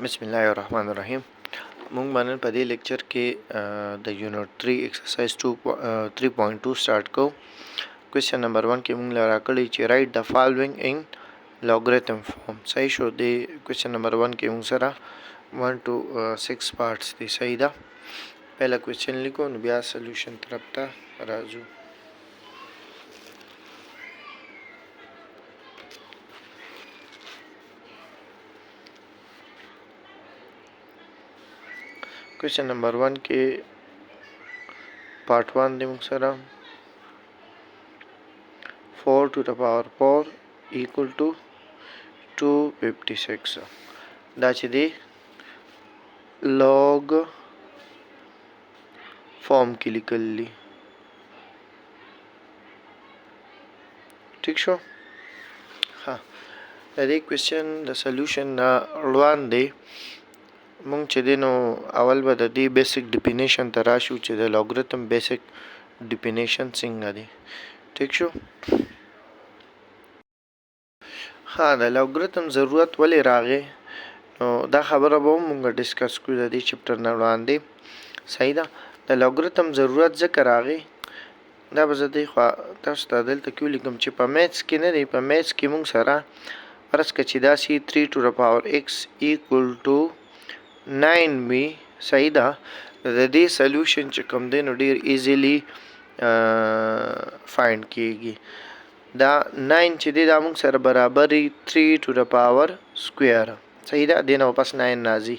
بسم الله الرحمن الرحیم. مونږ باندې په دې لیکچر کې د یونټ 3 ایکسرسایز 3.2 سٹارټ کوو. کوېسچن نمبر 1 کې مونږ لرا کړی چې رائټ د فالوینګ ان لوګریتم فارم. صحیح شو. د کوېسچن نمبر 1 کې مونږ سره 1 to 6 پارټس دي. صحیح ده. پہلا کوېسچن لیکو نو بیا سولوشن طرف ته راځو. کوېسچن نمبر 1 کې پارت 1 دی مونږ سره 4 to the power 4 equal to 256. دا چې دی log فارم کې لیکل دي. ٹھیک شو. ها د دې کوېسچن د سولوشن نه وړاندې مونږ چې دی نو اول به د دې بیسک ډیفینیشن ته راشو چې د لوګریتم بیسک ډیفینیشن څنګه دی. ٹھیک شو. ها د لوګریتم ضرورت ولې راغی نو دا خبره به مونږ ډسکس کړو د دې چپټر نه وړاندې. صحیح ده. د لوګریتم ضرورت ځکه راغی دا به زه دې خوا تاسو ته دلته کې ولیکم چې په میتھس کې نه دی. په میتھس کې مونږ سره فرض کړه چې داسې 3 to the power x equal to 9 وي. صحیح ده. د دې سولوشن چې کوم دی نو ډیر ایزیلی فایند کیږي. دا 9 چې دی دا مونږ سره برابري 3 to the power سکویر. صحیح ده. دې نه واپس 9 راځي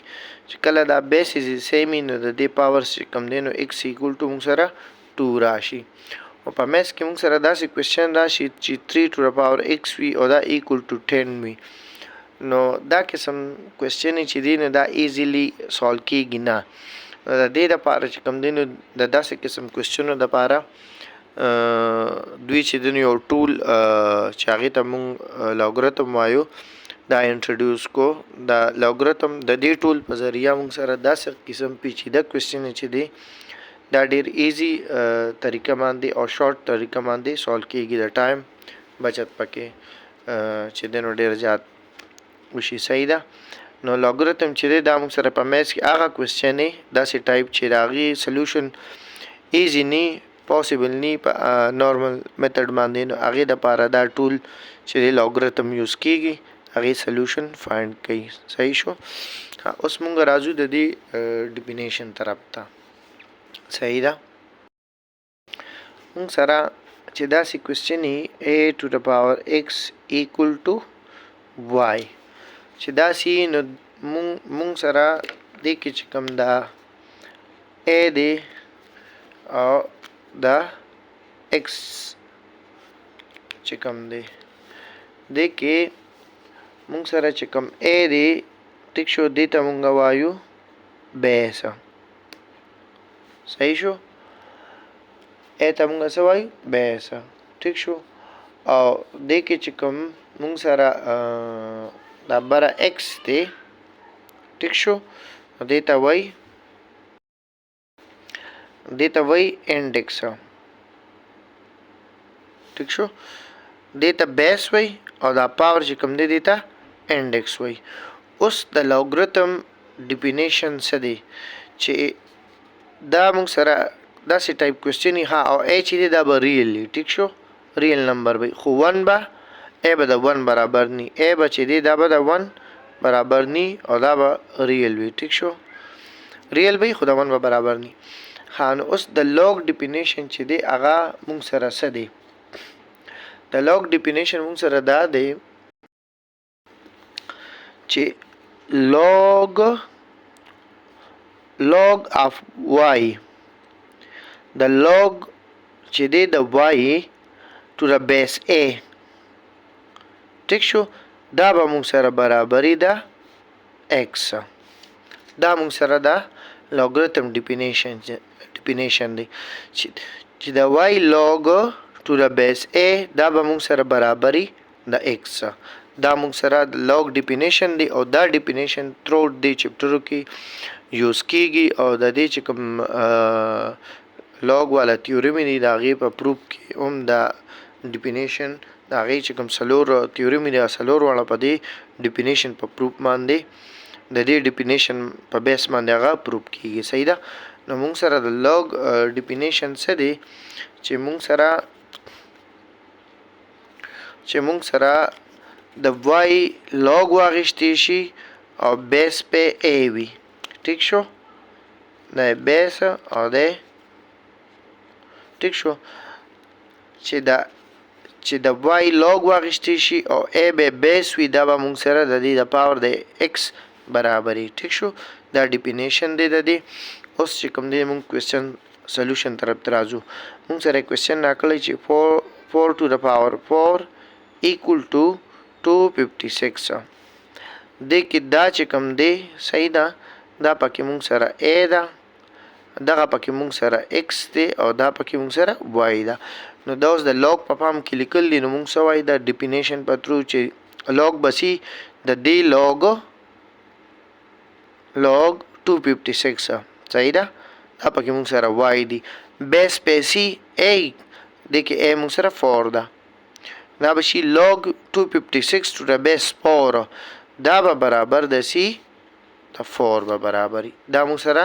چې کله دا بیس از سیم نو د دې پاور چې کوم دی نو x equal to مونږ سره 2 راشي. او په میث کې مونږ سره داسې کوېسچن راشي چې 3 to the power x وي او دا equal to 10 وي. نو دا قسم کوېسچن چې دی نو دا ایزیلی سالو کیږي نه. د دې لپاره چې کوم دی نو د داسې قسم کوېسچنو لپاره دوی چې دی نو یو ټول چې هغې ته مونږ لوګریتم وایو دا انټروډیوس کو. دا لوګریتم د دې ټول په ذریعه مونږ سره داسې قسم پیچیده کوېسچن چې دی دا ډیر ایزی طریقه باندې او شارټ طریقه باندې سالو کیږي. د ټایم بچت پکې چې دی نو ډیر زیات وشي. صحیح ده. نو لوګریتم چې دی دا موږ سره په میث کې هغه کوېسچن دی داسې ټایپ چې د هغې سلوشن ایزي نی پاسبل نی په نارمل میتھډ باندې نو هغې دپاره دا ټول چې دی لوګریتم یوز کیږي هغې سلوشن فایند کوي. صحیح شو. اوس موږ راځو د دې ډیفینیشن طرف ته. صحیح ده. موږ سره چې داسې کوېسچن a to the power x equal to y چې داسې نو مونږ سره دې کې چې کوم دا a دی او دا x چې کوم دی دې کې مونږ سره چې کوم a دی ټیک شو دې ته مونږ وایو بیس. صحیح شو. a ته مونږ څه وایو بیس. ټیک شو. او دې کې چې کوم مونږ سره دا بره x دی. ټیک شو. دې ته وایي انډیکس. ټیک شو. دې ته بیس وایي او دا پاور چې کوم دی دې ته انډیکس وایي. اوس د لوګریتم ډیفینیشن څه دی چې دا مونږ سره داسې ټایپ کوېسچن ها او a چې دی دا به ریل وي. ټیک شو. ریل نمبر وي خو 1 به a به د 1 برابر نی. a به چې دی دا به د 1 برابر نی او دا به ریل وي. ټیک شو. ریل وي خو د 1 به برابر نی. ها نو اوس د لوګ ډیفینیشن چې دی هغه مونږ سره څه دی. د لوګ ډیفینیشن مونږ سره دا دی چې log of y د log چې دی د y to the base a. ټیک شو. دا به مونږ سره برابري ده x. دا مونږ سره دا لوګریتم ډیفینیشن دی چې د y log to the base a دا به مونږ سره برابري د x. دا مونږ سره د log ډیفینیشن دی او دا ډیفینیشن تھروټ دی چپټرو کې یوز کیږي او د دې چې کوم log والا تیورم دی د هغې په پروف کې هم دا ډیفینیشن د هغې چې کوم څلور تیورم دی څلور واړه په دې ډیفینیشن په پروف باندې د دې ډیفینیشن په بیس باندې هغه پروف کیږي. صحیح ده. نو موږ سره د log ډیفینیشن څه دی چې موږ سره د y log واغشتي شي او بیس په a وي. ټیک شو. د بیس او د ټیک شو چې د y log واغشتي شي او a به بیس وي، دا به موږ سره د دې د پاور د x برابرې. ټیک شو. دا ډیفینیشن دی د دې. اوس چې کوم دی موږ کوېسچن سولوشن طرف ته راځو. موږ سره کوېسچن راکړی چې 4 to the power 4 equal to 256. دې کې دا چې کوم دی صحیح ده، دا پکې موږ سره a ده، دغه پکې موږ سره x دی او دا پکې موږ سره y ده. نو دا اوس د log په فارم کې لیکل دي. نو موږ څه وایي دا ډیفینیشن په ترو چې log بسی د دې log 256. صحیح ده. دا پکې موږ سره y دی. بیس پیسي a دې کې a موږ سره 4 ده. دا به شي log 256 to the base 4. دا به برابر د سی د 4 به برابري. دا موږ سره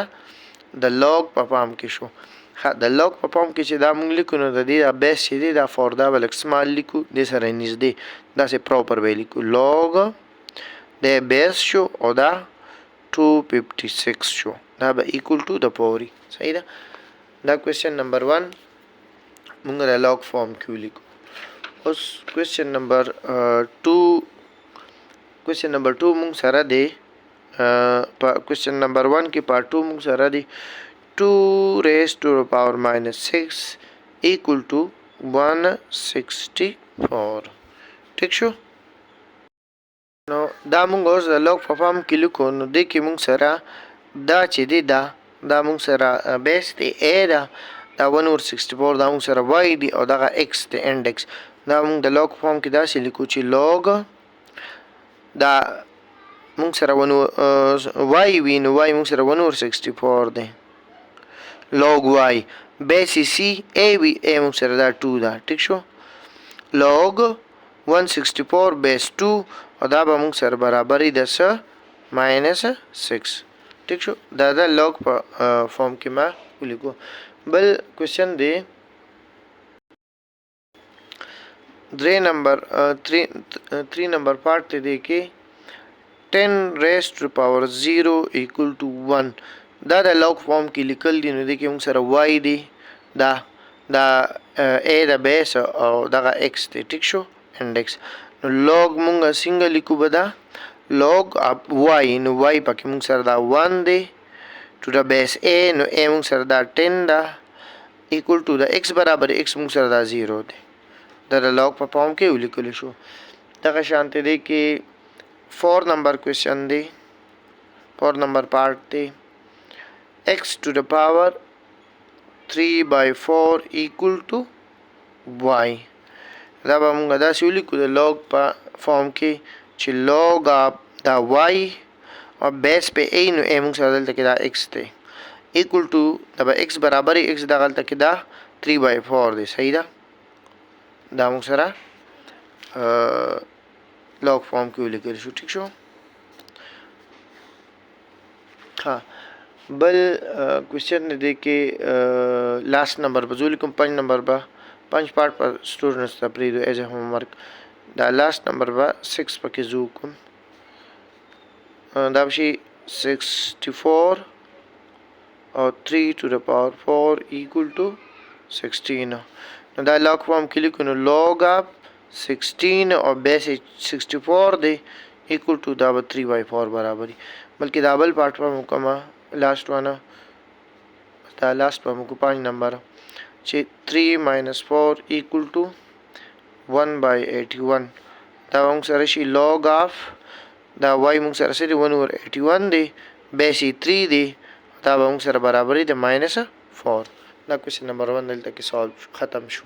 د log په فارم کې شو. د log په فارم کې چې دا موږ لیکو نو د دې د بیس چې دی دا 4 دا به لږ سمال لیکو، دې سره نږدې داسې پراپر به لیکو. log د بیس شو او دا 256 شو. دا به equal to د پوري. صحیح ده. دا کوېسچن نمبر 1 موږ د log فارم کې لیکو. اوس کوېسچن نمبر 2 موږ سره دی. په کوېسچن نمبر 1 کې پارت 2 موږ سره دی 2 raised to the power minus 6 equal to 164. ٹھیک شو. نو دا موږ اوس د log په فارم کې لیکو. نو دې کې موږ سره دا چې دی دا موږ سره بیس دی a ده، دا 1/64 دا موږ سره y دی او دغه x دی index. دا موږ د log فارم کې داسې لیکو چې log دا موږ سره y وي نو y موږ سره 1/64 دی log y. بیس c a وي a موږ سره دا 2 ده. ټیک شو. log 164 بیس 2 او دا به موږ سره برابرې د څه -6. ټیک شو. دا د log په فارم کې ما ولیکو. بل کوېسچن دی 3 نمبر پارت دی کې 10 raised to the power 0 equal to 1. دا د log فارم کې لیکل دي. نو دې کې موږ سره y دی، دا a د بیس او دغه x دی. ټیک شو. index. نو log موږ څنګه لیکو به دا log of y. نو y پکې موږ سره دا 1 دی to the base a. نو a موږ سره دا 10 ده equal to د x برابر x موږ سره دا 0 دی. دا د log په فارم کې ولیکل شو. دغه شانته دی کې 4 نمبر کوېسچن دی. 4 نمبر پارت دی x to the power 3/4 equal to y. دا به موږ داسې ولیکو د log په فارم کې چې log of دا y او بیس په a. نو a موږ سره دلته کې دا x دی equal to دا به x برابر x دغلته کې دا 3/4 دی. صحیح ده. دا موږ سره log فارم کې ولیکل شو. ټیک شو. ها بل کوېسچن دی کې لاست نمبر په زول کوم 5 نمبر به 5 پارت پر سټوډنټس ته پریدو ایز ا هوم ورک. دا لاست نمبر به 6 پکې زو کوم. دا بشي 64 او 3 to the power 4 equal to 16. نو دا log فارم کې لیکو. نو log of 16 او بیس 64 دی equal to دا به 3/4 برابري. بلکې دا بل پارت پر مکمه لاست وانه دا لاست پر مکو 5 نمبر چې 3 - 4 equal to 1/81. دا موږ سره شي log of دا y موږ سره سره 1/81 دی، بیس 3 دی، دا به موږ سره برابري د -4. دا کوېسچن نمبر 1 دلته کې سالو ختم شو.